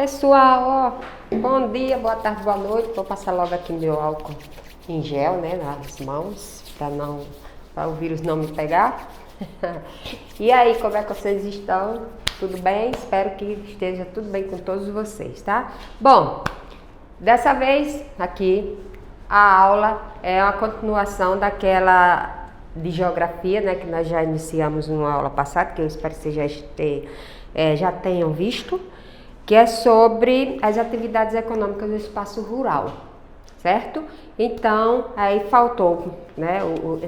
Pessoal, ó, bom dia, boa tarde, boa noite. Vou passar logo aqui meu álcool em gel, né, nas mãos, para o vírus não me pegar. E aí, como é que vocês estão? Tudo bem? Espero que esteja tudo bem com todos vocês, tá? Bom, dessa vez aqui a aula é uma continuação daquela de geografia, né, que nós já iniciamos numa aula passada, que eu espero que vocês já tenham visto, que é sobre as atividades econômicas do espaço rural, certo? Então, aí faltou, né,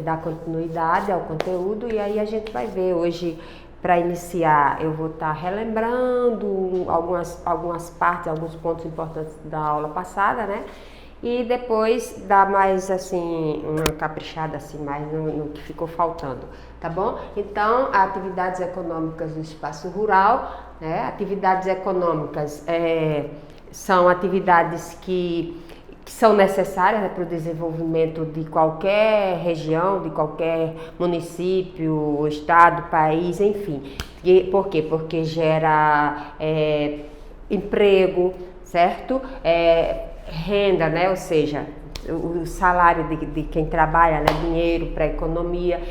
dar continuidade ao conteúdo, e aí a gente vai ver hoje, para iniciar, eu vou estar relembrando algumas partes, alguns pontos importantes da aula passada, né? E depois dar mais assim, uma caprichada assim mais no que ficou faltando, tá bom? Então, atividades econômicas do espaço rural, né? Atividades econômicas são atividades que são necessárias, né, para o desenvolvimento de qualquer região, de qualquer município, estado, país, enfim. Por quê? Porque gera emprego, certo? Renda, né? Ou seja, o salário de quem trabalha, né? Dinheiro para a economia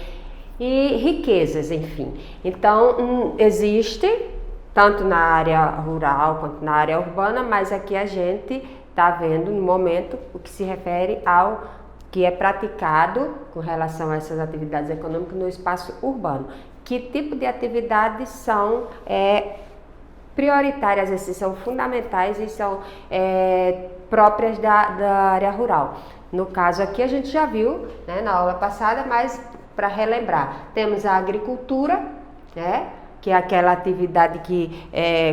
e riquezas, enfim. Então, existe tanto na área rural quanto na área urbana, mas aqui a gente está vendo no momento o que se refere ao que é praticado com relação a essas atividades econômicas no espaço urbano. Que tipo de atividades são prioritárias, assim, são fundamentais e são próprias da área rural. No caso aqui a gente já viu, né, na aula passada, mas para relembrar, temos a agricultura, né, que é aquela atividade que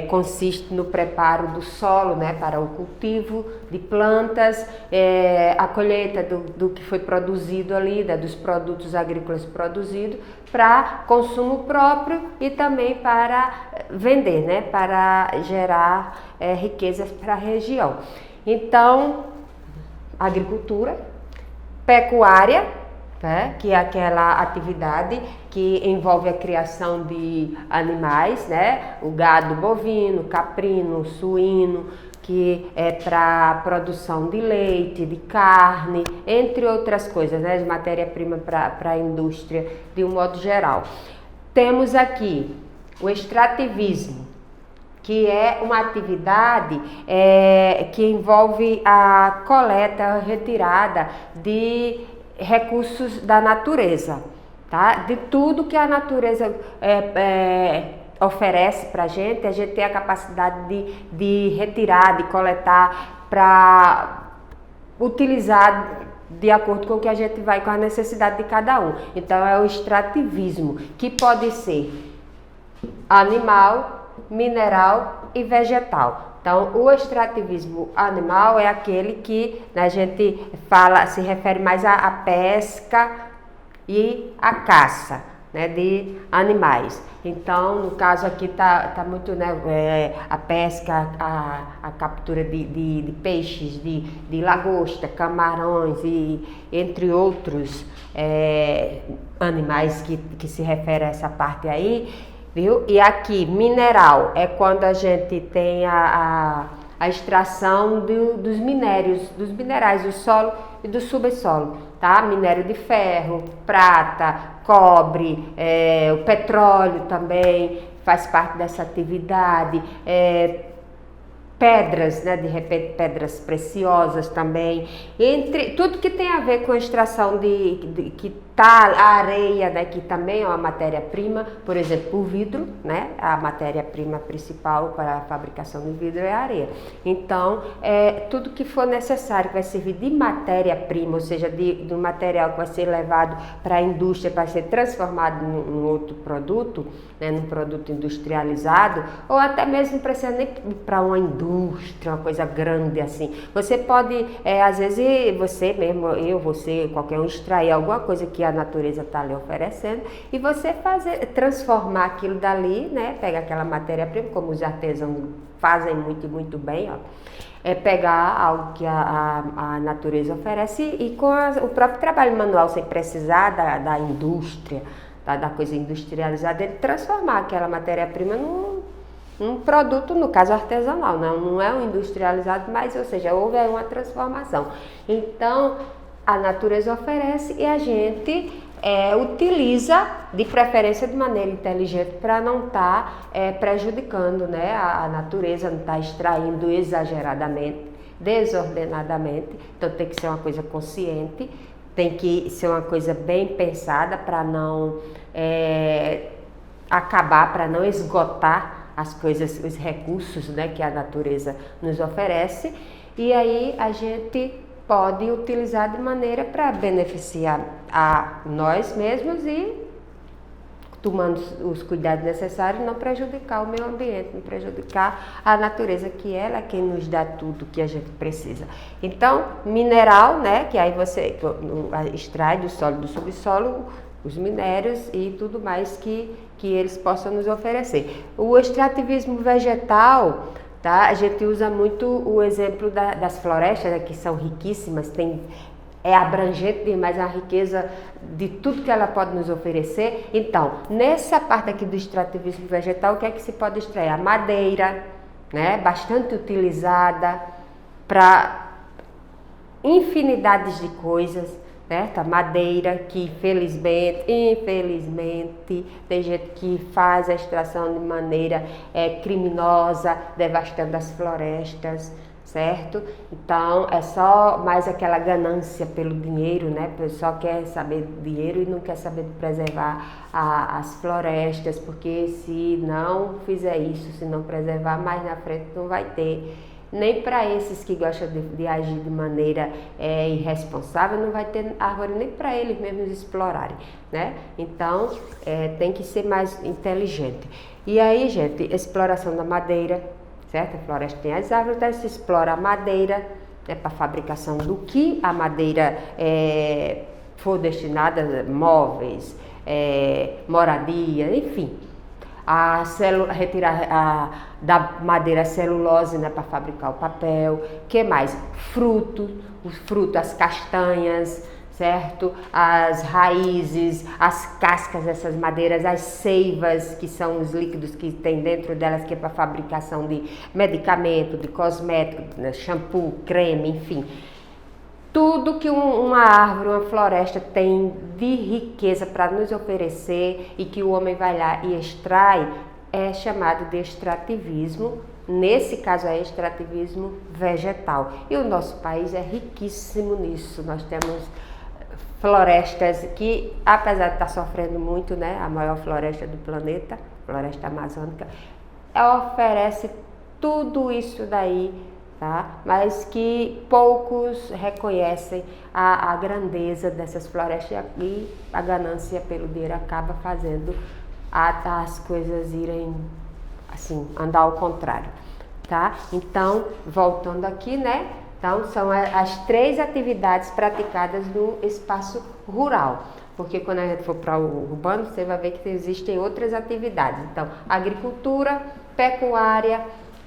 consiste no preparo do solo, né, para o cultivo de plantas, a colheita do que foi produzido ali, né, dos produtos agrícolas produzidos, para consumo próprio e também para vender, né, para gerar riquezas para a região. Então, agricultura, pecuária, né, que é aquela atividade que envolve a criação de animais, né, o gado bovino, caprino, suíno, que é para produção de leite, de carne, entre outras coisas, né, de matéria-prima para a indústria de um modo geral. Temos aqui o extrativismo, que é uma atividade que envolve a coleta, a retirada de recursos da natureza, tá? De tudo que a natureza oferece para a gente tem a capacidade de retirar, de coletar para utilizar de acordo com o que a gente vai, com a necessidade de cada um. Então é o extrativismo, que pode ser animal, mineral e vegetal. Então, o extrativismo animal é aquele que a gente se refere mais à pesca e à caça, né, de animais. Então, no caso aqui tá muito, né, a pesca, a captura de peixes, de lagosta, camarões e entre outros animais que se refere a essa parte aí. Viu? E aqui, mineral, é quando a gente tem a extração dos minerais do solo e do subsolo, tá? Minério de ferro, prata, cobre, o petróleo também faz parte dessa atividade, pedras, né, de repente pedras preciosas também, entre tudo que tem a ver com a extração que tá a areia, né, que também é uma matéria-prima, por exemplo, o vidro, né, a matéria-prima principal para a fabricação do vidro é a areia. Então, tudo que for necessário que vai servir de matéria-prima, ou seja, de um material que vai ser levado para a indústria, para ser transformado num outro produto, né, num produto industrializado, ou até mesmo não precisa nem para uma indústria, uma coisa grande assim. Você pode, às vezes, você mesmo, você, qualquer um, extrair alguma coisa que a natureza está lhe oferecendo e você transformar aquilo dali, né? Pegar aquela matéria-prima, como os artesãos fazem muito bem, ó. Pegar algo que a natureza oferece e com o próprio trabalho manual, sem precisar da indústria, da coisa industrializada, ele transformar aquela matéria-prima um produto, no caso artesanal, não é um industrializado, mas, ou seja, houve aí uma transformação. Então, a natureza oferece e a gente utiliza, de preferência de maneira inteligente, para não estar prejudicando, né, a natureza, não estar extraindo exageradamente, desordenadamente. Então tem que ser uma coisa consciente, tem que ser uma coisa bem pensada para não acabar, para não esgotar as coisas, os recursos, né, que a natureza nos oferece. E aí a gente pode utilizar de maneira para beneficiar a nós mesmos e tomando os cuidados necessários, não prejudicar o meio ambiente, não prejudicar a natureza, que ela é quem nos dá tudo que a gente precisa. Então, mineral, né, que aí você extrai do solo, do subsolo, os minérios e tudo mais que eles possam nos oferecer. O extrativismo vegetal, tá? A gente usa muito o exemplo das florestas, né, que são riquíssimas, é abrangente demais a riqueza de tudo que ela pode nos oferecer. Então, nessa parte aqui do extrativismo vegetal, o que é que se pode extrair? A madeira, né, bastante utilizada para infinidades de coisas, né? A madeira que infelizmente, tem gente que faz a extração de maneira criminosa, devastando as florestas, certo? Então é só mais aquela ganância pelo dinheiro, né? O pessoal quer saber do dinheiro e não quer saber de preservar as florestas, porque se não fizer isso, se não preservar, mais na frente não vai ter. Nem para esses que gostam de agir de maneira irresponsável, não vai ter árvore nem para eles mesmos explorarem, né? Então, tem que ser mais inteligente. E aí, gente, exploração da madeira, certo? A floresta tem as árvores, então se explora a madeira, né, para fabricação do que a madeira for destinada, móveis, moradia, enfim. Retirar da madeira a celulose, né, para fabricar o papel. Que mais? Frutos, as castanhas, certo? As raízes, as cascas dessas madeiras, as seivas, que são os líquidos que tem dentro delas, que é para fabricação de medicamento, de cosmético, né, shampoo, creme, enfim. Tudo que uma árvore, uma floresta tem de riqueza para nos oferecer e que o homem vai lá e extrai, é chamado de extrativismo. Nesse caso é extrativismo vegetal. E o nosso país é riquíssimo nisso. Nós temos florestas que, apesar de estar sofrendo muito, né, a maior floresta do planeta, floresta amazônica, oferece tudo isso daí, tá? Mas que poucos reconhecem a grandeza dessas florestas e a ganância pelo dinheiro acaba fazendo as coisas irem assim, andar ao contrário, tá? Então, voltando aqui, né? Então, são as 3 atividades praticadas no espaço rural. Porque quando a gente for para o urbano, você vai ver que existem outras atividades. Então, agricultura, pecuária,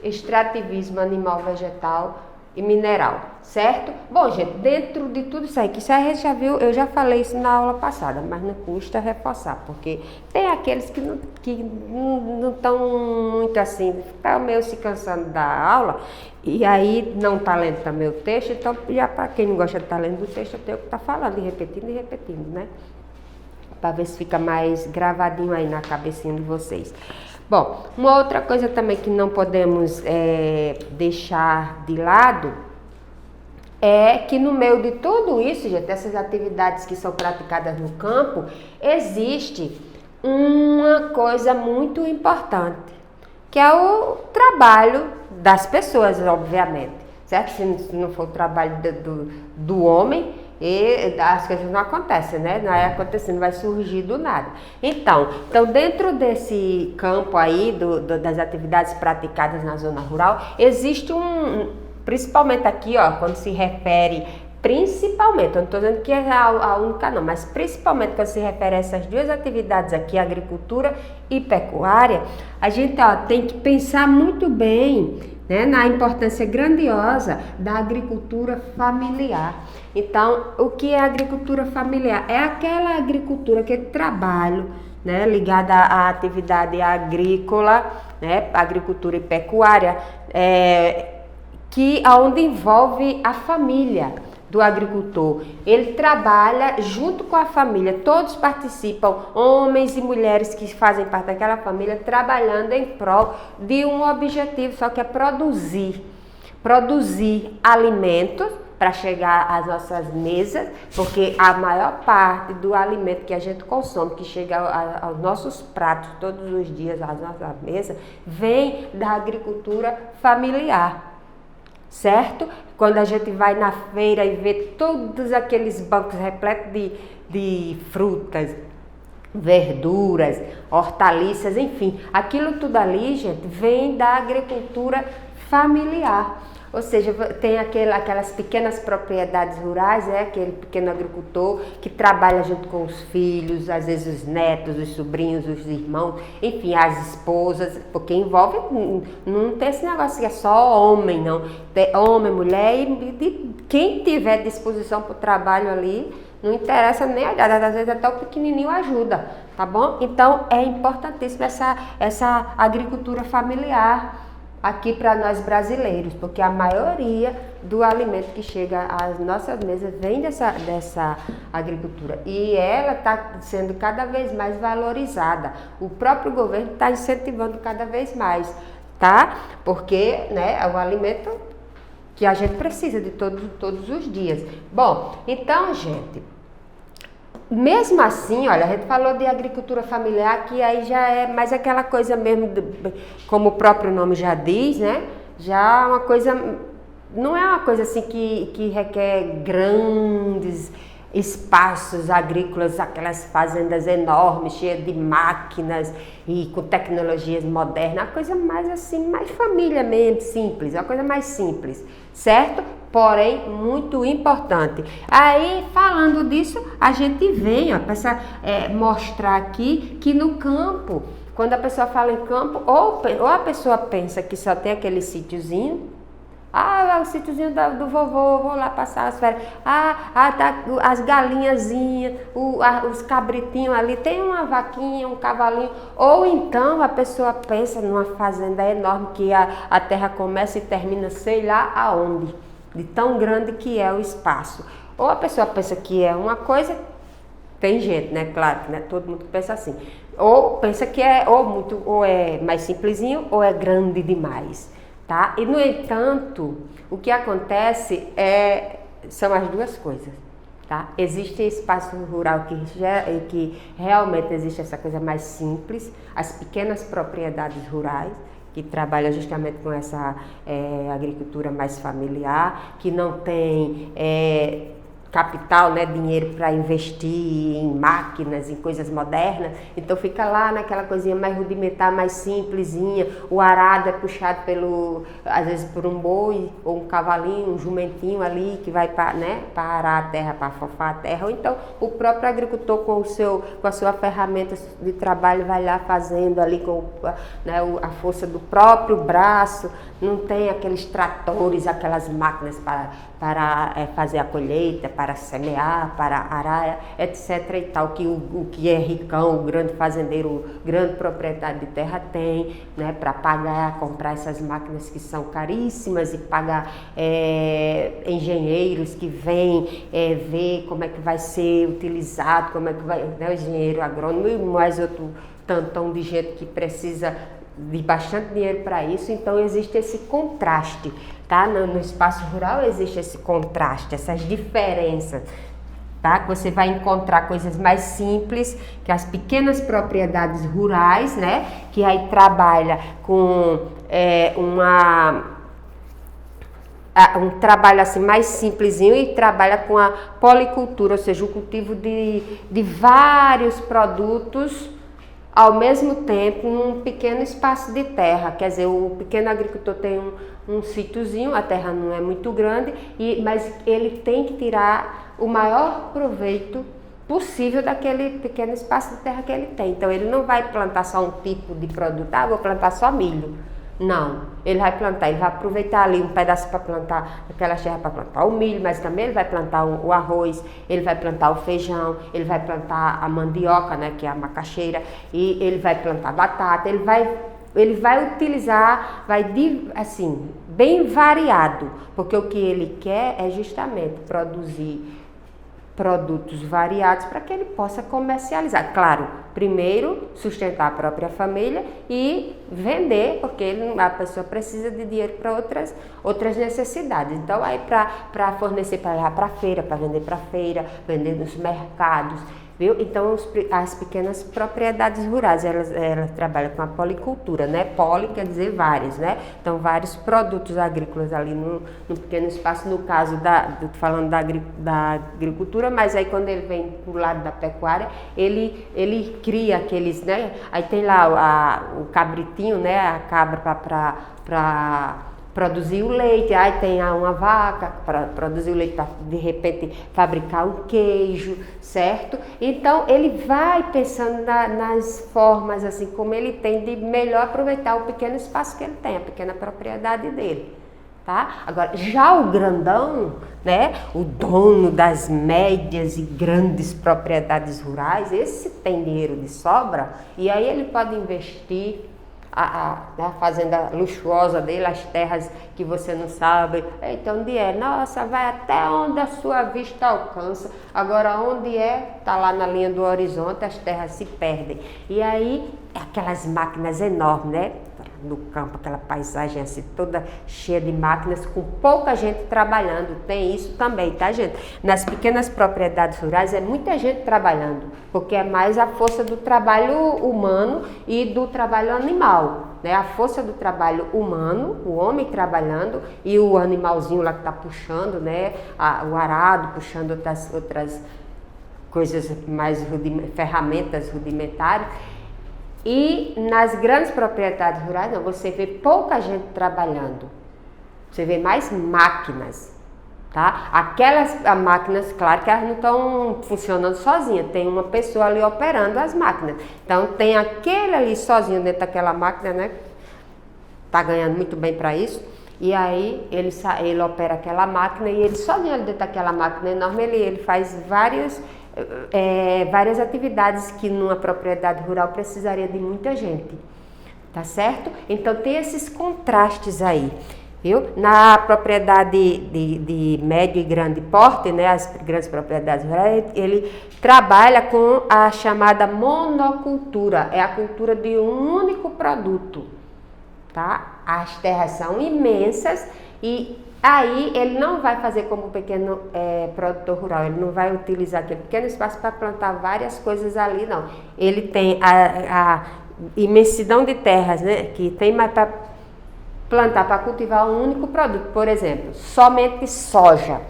extrativismo animal, vegetal e mineral, certo? Bom, gente, dentro de tudo isso aí, que isso a gente já viu, eu já falei isso na aula passada, mas não custa reforçar, porque tem aqueles que não estão muito assim, estão meio se cansando da aula, e aí não está lendo também o texto, então já para quem não gosta de estar lendo o texto, eu tenho que estar falando e repetindo, né? Para ver se fica mais gravadinho aí na cabecinha de vocês. Bom, uma outra coisa também que não podemos deixar de lado é que no meio de tudo isso, gente, essas atividades que são praticadas no campo, existe uma coisa muito importante, que é o trabalho das pessoas, obviamente, certo? Se não for o trabalho do homem, e as coisas não acontecem, né? Não é acontecendo, vai surgir do nada. Então dentro desse campo aí, das atividades praticadas na zona rural, existe principalmente aqui, ó, quando se refere, principalmente, eu não estou dizendo que é a única não, mas principalmente quando se refere a essas 2 atividades aqui, agricultura e pecuária, a gente tem que pensar muito bem, né, na importância grandiosa da agricultura familiar. Então, o que é agricultura familiar? É aquela agricultura, aquele trabalho, né, ligada à atividade agrícola, né, agricultura e pecuária, onde envolve a família do agricultor. Ele trabalha junto com a família, todos participam, homens e mulheres que fazem parte daquela família, trabalhando em prol de um objetivo, só que é produzir alimentos para chegar às nossas mesas, porque a maior parte do alimento que a gente consome, que chega aos nossos pratos todos os dias, às nossas mesas, vem da agricultura familiar. Certo? Quando a gente vai na feira e vê todos aqueles bancos repletos de frutas, verduras, hortaliças, enfim, aquilo tudo ali, gente, vem da agricultura familiar. Ou seja, tem aquelas pequenas propriedades rurais, aquele pequeno agricultor que trabalha junto com os filhos, às vezes os netos, os sobrinhos, os irmãos, enfim, as esposas, porque envolve, não tem esse negócio que é só homem, não. Tem homem, mulher e quem tiver disposição para o trabalho ali, não interessa nem a idade, às vezes até o pequenininho ajuda, tá bom? Então é importantíssima essa agricultura familiar aqui para nós brasileiros, porque a maioria do alimento que chega às nossas mesas vem dessa agricultura e ela está sendo cada vez mais valorizada. O próprio governo está incentivando cada vez mais, tá? Porque, né, é um alimento que a gente precisa de todos os dias. Bom, então, gente, mesmo assim, olha, a gente falou de agricultura familiar, que aí já é mais aquela coisa mesmo, como o próprio nome já diz, né? Já uma coisa, não é uma coisa assim que requer grandes espaços agrícolas, aquelas fazendas enormes, cheias de máquinas e com tecnologias modernas, uma coisa mais assim, mais família mesmo, simples, uma coisa mais simples, certo? Porém, muito importante. Aí, falando disso, a gente vem, para mostrar aqui que no campo, quando a pessoa fala em campo, ou a pessoa pensa que só tem aquele sítiozinho, é o sítiozinho do vovô, vou lá passar as férias. Tá as galinhazinhas, os cabritinhos ali, tem uma vaquinha, um cavalinho. Ou então a pessoa pensa numa fazenda enorme que a terra começa e termina sei lá aonde, de tão grande que é o espaço. Ou a pessoa pensa que é uma coisa, tem gente, né? Claro que né? Todo mundo pensa assim. Ou pensa que ou é mais simplesinho ou é grande demais. Tá? E, no entanto, o que acontece são as duas coisas. Tá? Existe espaço rural que realmente existe essa coisa mais simples, as pequenas propriedades rurais, que trabalham justamente com essa agricultura mais familiar, que não tem capital, né, dinheiro para investir em máquinas, em coisas modernas, então fica lá naquela coisinha mais rudimentar, mais simplesinha. O arado é puxado às vezes por um boi ou um cavalinho, um jumentinho ali que vai para arar a terra, para afofar a terra, ou então o próprio agricultor com a sua ferramenta de trabalho vai lá fazendo ali com a força do próprio braço. Não tem aqueles tratores, aquelas máquinas para fazer a colheita, para semear, para arar, etc. e tal, que o que é ricão, o grande fazendeiro, o grande proprietário de terra tem, né, para comprar essas máquinas que são caríssimas e pagar engenheiros que vêm ver como é que vai ser utilizado, como é que vai, né, o engenheiro agrônomo e mais outro tantão de gente que precisa de bastante dinheiro para isso. Então existe esse contraste, tá? No espaço rural existe esse contraste, essas diferenças, tá? Que você vai encontrar coisas mais simples, que as pequenas propriedades rurais, né? Que aí trabalha com um trabalho assim mais simplesinho e trabalha com a policultura, ou seja, o cultivo de vários produtos ao mesmo tempo num pequeno espaço de terra. Quer dizer, o pequeno agricultor tem um sítiozinho, a terra não é muito grande, mas ele tem que tirar o maior proveito possível daquele pequeno espaço de terra que ele tem. Então ele não vai plantar só um tipo de produto, vou plantar só milho. Não, ele vai plantar, ele vai aproveitar ali um pedaço para plantar, aquela terra para plantar o milho, mas também ele vai plantar o arroz, ele vai plantar o feijão, ele vai plantar a mandioca, né, que é a macaxeira, e ele vai plantar batata, ele vai utilizar, assim, bem variado, porque o que ele quer é justamente produzir produtos variados para que ele possa comercializar. Claro, primeiro sustentar a própria família e vender, porque a pessoa precisa de dinheiro para outras necessidades. Então, aí para fornecer, para levar para a feira, para vender para a feira, vender nos mercados, viu? Então, as pequenas propriedades rurais, elas trabalham com a policultura, né? Poli quer dizer vários, né? Então, vários produtos agrícolas ali no pequeno espaço, no caso falando da agricultura, mas aí quando ele vem pro lado da pecuária, ele cria aqueles, né? Aí tem lá o cabritinho, né? A cabra para produzir o leite, aí tem uma vaca para produzir o leite, para de repente fabricar um queijo, certo? Então ele vai pensando nas formas, assim, como ele tem de melhor aproveitar o pequeno espaço que ele tem, a pequena propriedade dele, tá? Agora, já o grandão, né, o dono das médias e grandes propriedades rurais, esse tem dinheiro de sobra e aí ele pode investir a fazenda luxuosa dele, as terras que você não sabe, então onde é? Nossa, vai até onde a sua vista alcança, agora onde é? Está lá na linha do horizonte, as terras se perdem, e aí aquelas máquinas enormes, né? No campo, aquela paisagem assim, toda cheia de máquinas, com pouca gente trabalhando, tem isso também, tá, gente? Nas pequenas propriedades rurais é muita gente trabalhando, porque é mais a força do trabalho humano e do trabalho animal, né? A força do trabalho humano, o homem trabalhando e o animalzinho lá que tá puxando, né? O arado, puxando outras coisas mais ferramentas rudimentares. E nas grandes propriedades rurais, não, você vê pouca gente trabalhando, você vê mais máquinas, tá? Aquelas máquinas, claro que elas não estão funcionando sozinhas, tem uma pessoa ali operando as máquinas. Então tem aquele ali sozinho dentro daquela máquina, né? Tá ganhando muito bem para isso. E aí ele opera aquela máquina e ele sozinho ali dentro daquela máquina enorme, ele faz várias atividades que numa propriedade rural precisaria de muita gente, tá certo? Então tem esses contrastes aí, viu? Na propriedade de médio e grande porte, né, as grandes propriedades rurais, ele trabalha com a chamada monocultura, é a cultura de um único produto, tá? As terras são imensas e aí ele não vai fazer como o pequeno produtor rural, ele não vai utilizar aquele pequeno espaço para plantar várias coisas ali, não. Ele tem a imensidão de terras, né, que tem mais para plantar, para cultivar um único produto. Por exemplo, somente soja,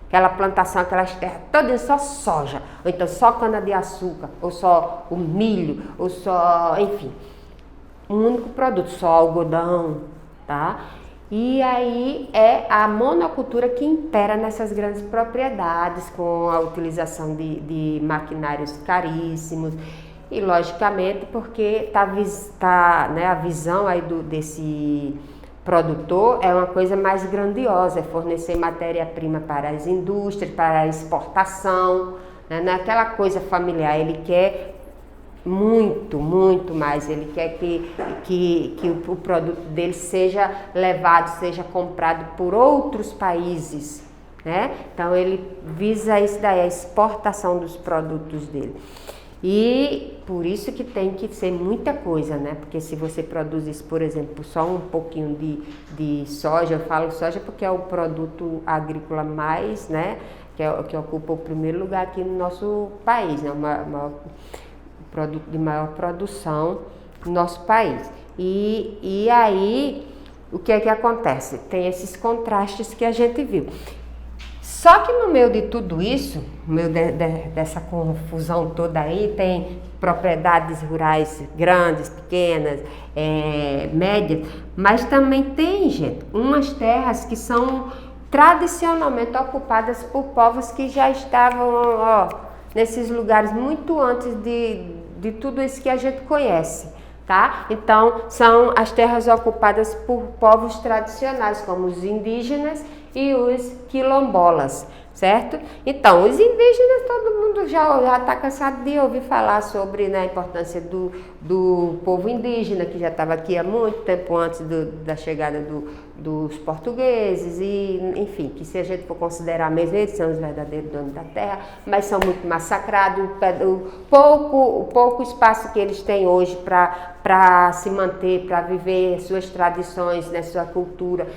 aquela plantação, aquelas terras todas só soja, ou então só cana-de-açúcar, ou só o milho, ou só, enfim, um único produto, só algodão, tá? E aí é a monocultura que impera nessas grandes propriedades, com a utilização de maquinários caríssimos e, logicamente, porque né, a visão aí desse produtor é uma coisa mais grandiosa, é fornecer matéria-prima para as indústrias, para a exportação, né, não é aquela coisa familiar, ele quer muito, muito mais, ele quer que o produto dele seja levado, seja comprado por outros países, né? Então ele visa isso daí, a exportação dos produtos dele. E por isso que tem que ser muita coisa, né? Porque se você produz isso, por exemplo, só um pouquinho de soja, eu falo soja porque é o produto agrícola mais, né? Que ocupa o primeiro lugar aqui no nosso país, né? Produto de maior produção no nosso país. E aí, o que é que acontece? Tem esses contrastes que a gente viu. Só que no meio de tudo isso, no meio dessa confusão toda aí, tem propriedades rurais grandes, pequenas, médias, mas também tem, gente, umas terras que são tradicionalmente ocupadas por povos que já estavam, nesses lugares muito antes de tudo isso que a gente conhece, tá? Então, são as terras ocupadas por povos tradicionais, como os indígenas e os quilombolas, certo? Então, os indígenas, todo mundo já está cansado de ouvir falar sobre, né, a importância do povo indígena, que já estava aqui há muito tempo antes da chegada dos portugueses, e enfim, que se a gente for considerar mesmo, eles são os verdadeiros donos da terra, mas são muito massacrados, o pouco espaço que eles têm hoje para se manter, para viver suas tradições, né, sua cultura,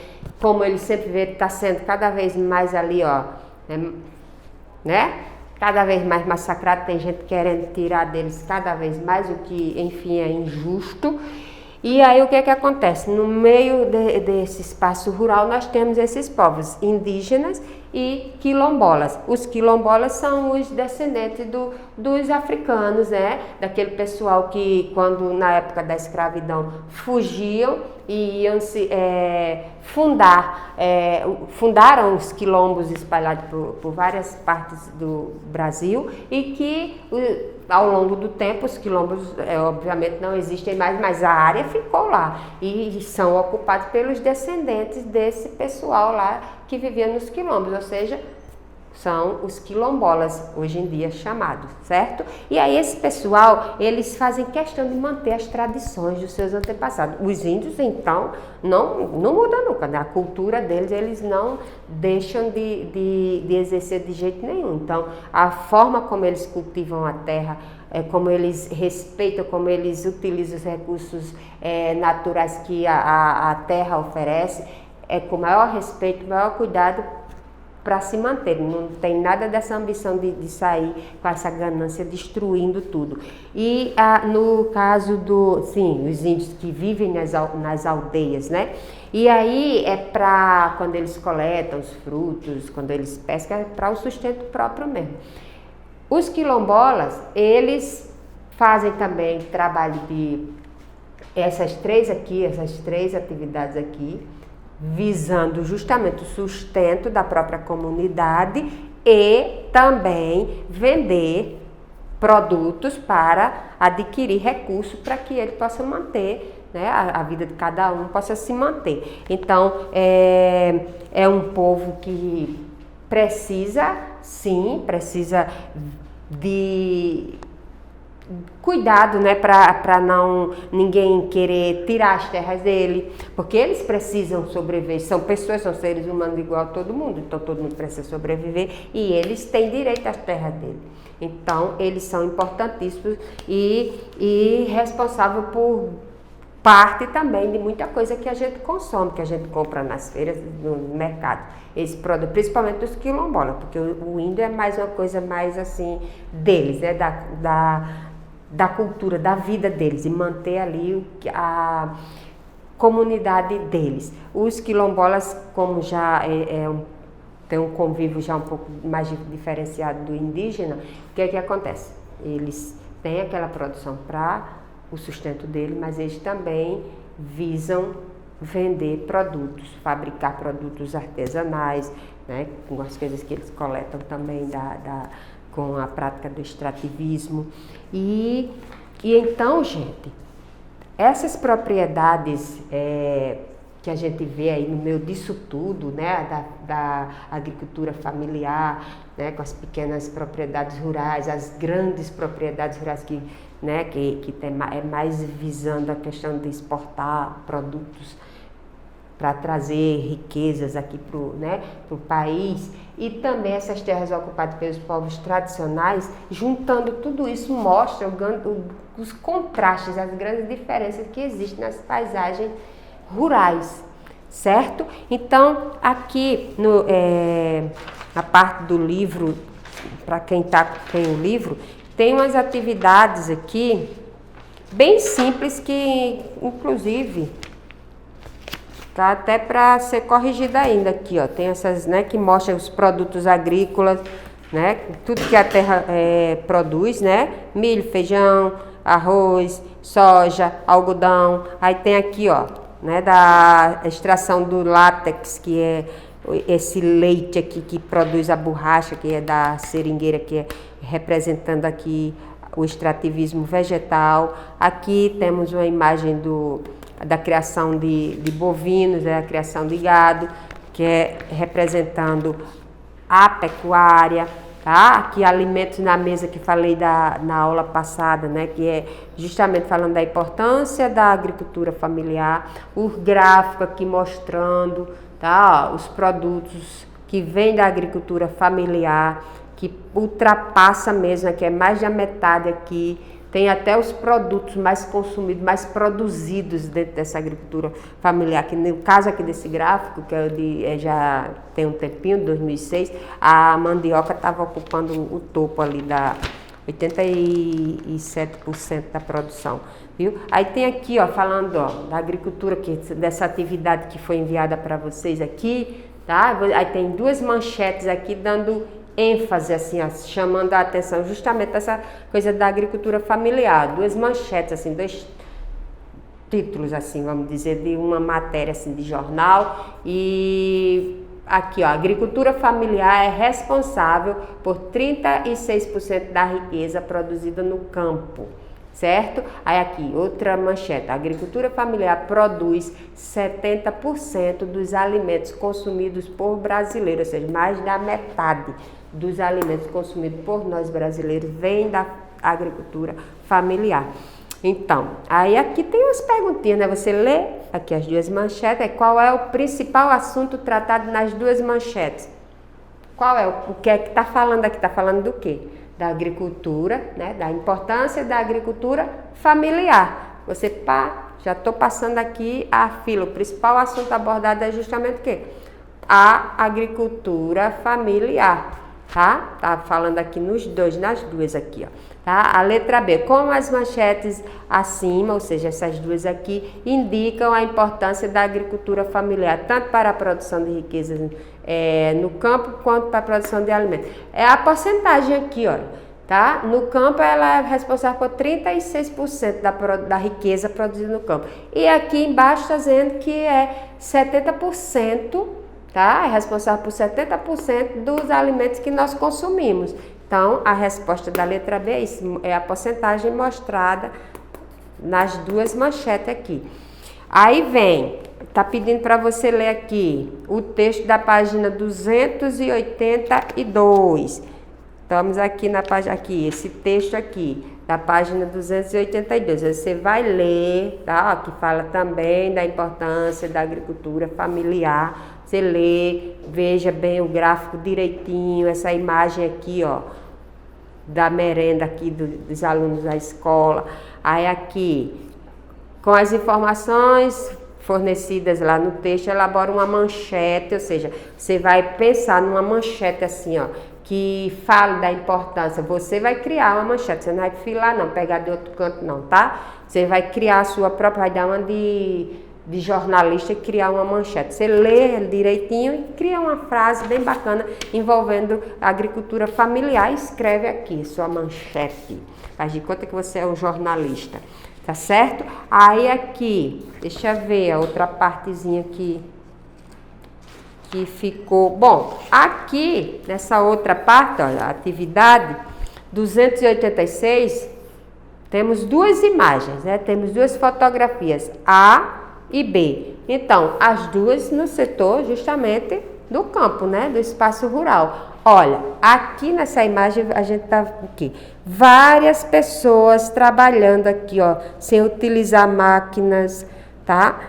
como eles sempre vê, está sendo cada vez mais ali, ó, né? Cada vez mais massacrado, tem gente querendo tirar deles cada vez mais, o que, enfim, é injusto. E aí o que é que acontece? No meio desse espaço rural nós temos esses povos indígenas e quilombolas. Os quilombolas são os descendentes dos africanos, né? Daquele pessoal que, quando na época da escravidão, fugiam e iam se fundaram os quilombos espalhados por várias partes do Brasil, e que ao longo do tempo os quilombos obviamente não existem mais, mas a área ficou lá e são ocupados pelos descendentes desse pessoal lá que vivia nos quilombos, ou seja, são os quilombolas, hoje em dia chamados, certo? E aí esse pessoal, eles fazem questão de manter as tradições dos seus antepassados. Os índios, então, não mudam nunca, né? A cultura deles, eles não deixam de exercer de jeito nenhum. Então, a forma como eles cultivam a terra, como eles respeitam, como eles utilizam os recursos naturais que a terra oferece, com maior respeito, maior cuidado, para se manter. Não tem nada dessa ambição de sair com essa ganância destruindo tudo. E no caso os índios que vivem nas aldeias, né? E aí para quando eles coletam os frutos, quando eles pescam, é para o sustento próprio mesmo. Os quilombolas, eles fazem também trabalho de essas três atividades aqui, visando justamente o sustento da própria comunidade e também vender produtos para adquirir recursos para que ele possa manter, né, a vida de cada um possa se manter. Então, é um povo que precisa de cuidado, né, para não ninguém querer tirar as terras dele, porque eles precisam sobreviver, são pessoas, são seres humanos igual a todo mundo, então todo mundo precisa sobreviver e eles têm direito às terras dele. Então eles são importantíssimos e responsáveis por parte também de muita coisa que a gente consome, que a gente compra nas feiras, no mercado. Esse produto, principalmente dos quilombolas, porque o índio é mais uma coisa mais assim deles, né, da cultura, da vida deles, e manter ali a comunidade deles. Os quilombolas, como já tem um convívio já um pouco mais diferenciado do indígena, o que é que acontece? Eles têm aquela produção para o sustento dele, mas eles também visam vender produtos, fabricar produtos artesanais, né, com as coisas que eles coletam também com a prática do extrativismo. E então, gente, essas propriedades que a gente vê aí no meio disso tudo, né, da agricultura familiar, né, com as pequenas propriedades rurais, as grandes propriedades rurais que é mais visando a questão de exportar produtos para trazer riquezas aqui para o país, e também essas terras ocupadas pelos povos tradicionais, juntando tudo isso, mostra os contrastes, as grandes diferenças que existem nas paisagens rurais, certo? Então, aqui na parte do livro, para quem tem o livro, tem umas atividades aqui bem simples que, inclusive, tá até para ser corrigida ainda aqui, ó. Tem essas, né, que mostram os produtos agrícolas, né, tudo que a terra produz, né, milho, feijão, arroz, soja, algodão. Aí tem aqui, ó, né, da extração do látex, que é esse leite aqui que produz a borracha, que é da seringueira, que é representando aqui o extrativismo vegetal. Aqui temos uma imagem da criação de bovinos, a criação de gado, que é representando a pecuária. Tá? Aqui alimentos na mesa que falei na aula passada, né? Que é justamente falando da importância da agricultura familiar. O gráfico aqui mostrando, tá? Os produtos que vêm da agricultura familiar, que ultrapassa mesmo, que é mais da metade aqui. Tem até os produtos mais consumidos, mais produzidos dentro dessa agricultura familiar. Que no caso aqui desse gráfico, que já tem um tempinho, 2006, a mandioca estava ocupando o topo ali da 87% da produção, viu? Aí tem aqui, ó, falando, ó, da agricultura, dessa atividade que foi enviada para vocês aqui, tá? Aí tem duas manchetes aqui dando ênfase, assim, ó, chamando a atenção justamente essa coisa da agricultura familiar. Duas manchetes, assim, dois títulos, assim, vamos dizer, de uma matéria, assim, de jornal. E aqui, ó, a agricultura familiar é responsável por 36% da riqueza produzida no campo. Certo? Aí aqui, outra manchete. A agricultura familiar produz 70% dos alimentos consumidos por brasileiros, ou seja, mais da metade dos alimentos consumidos por nós brasileiros vem da agricultura familiar. Então, aí aqui tem umas perguntinhas, né? Você lê aqui as duas manchetes. Qual é o principal assunto tratado nas duas manchetes? Qual é o que é que está falando aqui? Está falando do quê? Da agricultura, né? Da importância da agricultura familiar. Você, já estou passando aqui a fila. O principal assunto abordado é justamente o quê? A agricultura familiar, tá? Tá falando aqui nas duas aqui, ó. Tá? A letra B, como as manchetes acima, ou seja, essas duas aqui, indicam a importância da agricultura familiar, tanto para a produção de riquezas no campo, quanto para a produção de alimentos. É a porcentagem aqui, olha, tá? No campo, ela é responsável por 36% da riqueza produzida no campo. E aqui embaixo está dizendo que é 70%, tá? É responsável por 70% dos alimentos que nós consumimos. Então, a resposta da letra B é isso, é a porcentagem mostrada nas duas manchetes aqui. Aí vem, tá pedindo para você ler aqui o texto da página 282. Estamos aqui na página, aqui, esse texto aqui, da página 282. Você vai ler, tá? Que fala também da importância da agricultura familiar. Você lê, veja bem o gráfico direitinho, essa imagem aqui, ó, da merenda aqui dos alunos da escola. Aí aqui, com as informações fornecidas lá no texto, elabora uma manchete, ou seja, você vai pensar numa manchete assim, ó, que fala da importância. Você vai criar uma manchete, você não vai filar não, pegar de outro canto não, tá? Você vai criar a sua própria, vai dar uma de jornalista e criar uma manchete. Você lê direitinho e cria uma frase bem bacana envolvendo a agricultura familiar e escreve aqui sua manchete. Faz de conta que você é um jornalista, tá certo? Aí aqui, deixa eu ver a outra partezinha aqui que ficou. Bom, aqui nessa outra parte, ó, a atividade 286, temos duas imagens, né? Temos duas fotografias, A e B. Então, as duas no setor justamente do campo, né? Do espaço rural. Olha, aqui nessa imagem a gente tá aqui, várias pessoas trabalhando aqui, ó, sem utilizar máquinas, tá?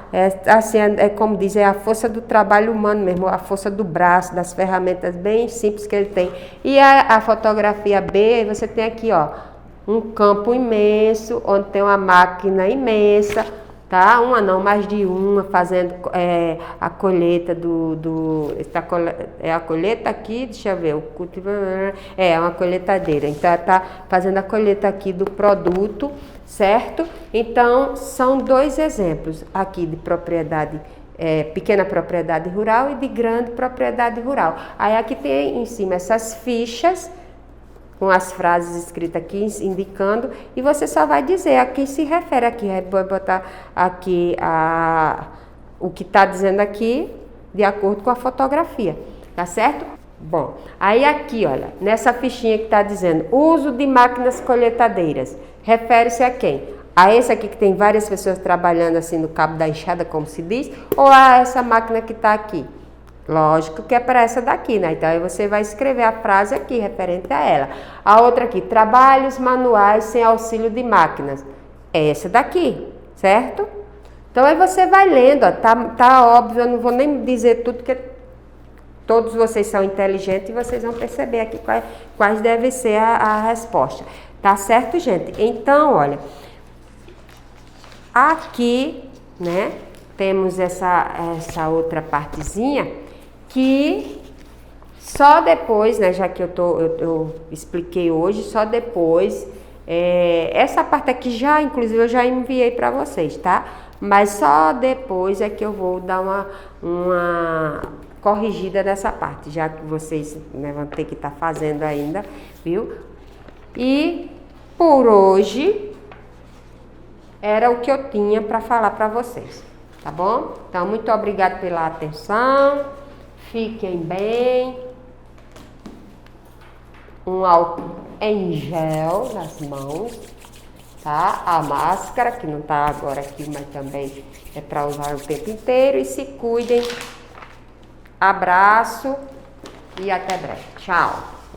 Assim, como diz, é a força do trabalho humano mesmo, a força do braço, das ferramentas bem simples que ele tem. E a fotografia B, você tem aqui, ó, um campo imenso, onde tem uma máquina imensa, tá? Uma não, mais de uma, fazendo a colheita é a colheita aqui, deixa eu ver, o cultivo é uma colheitadeira, então ela tá fazendo a colheita aqui do produto, certo? Então, são dois exemplos aqui de propriedade, pequena propriedade rural e de grande propriedade rural. Aí aqui tem em cima essas fichas, com as frases escritas aqui, indicando, e você só vai dizer a quem se refere aqui. Vai botar aqui o que está dizendo aqui, de acordo com a fotografia, tá certo? Bom, aí aqui, olha, nessa fichinha que está dizendo uso de máquinas colheitadeiras, refere-se a quem? A esse aqui que tem várias pessoas trabalhando assim no cabo da enxada, como se diz, ou a essa máquina que está aqui? Lógico que é para essa daqui, né? Então aí você vai escrever a frase aqui referente a ela. A outra aqui, trabalhos manuais sem auxílio de máquinas. É essa daqui, certo? Então aí você vai lendo, ó, tá óbvio, eu não vou nem dizer tudo, porque todos vocês são inteligentes e vocês vão perceber aqui quais deve ser a resposta. Tá certo, gente? Então, olha, aqui, né, temos essa outra partezinha que só depois, né, já que eu expliquei hoje, só depois, essa parte aqui já, inclusive, eu já enviei para vocês, tá? Mas só depois é que eu vou dar uma corrigida nessa parte, já que vocês, né, vão ter que estar fazendo ainda, viu? E por hoje era o que eu tinha para falar para vocês, tá bom? Então, muito obrigada pela atenção, fiquem bem, um álcool em gel nas mãos, tá? A máscara, que não tá agora aqui, mas também é para usar o tempo inteiro, e se cuidem. Abraço e até breve. Tchau.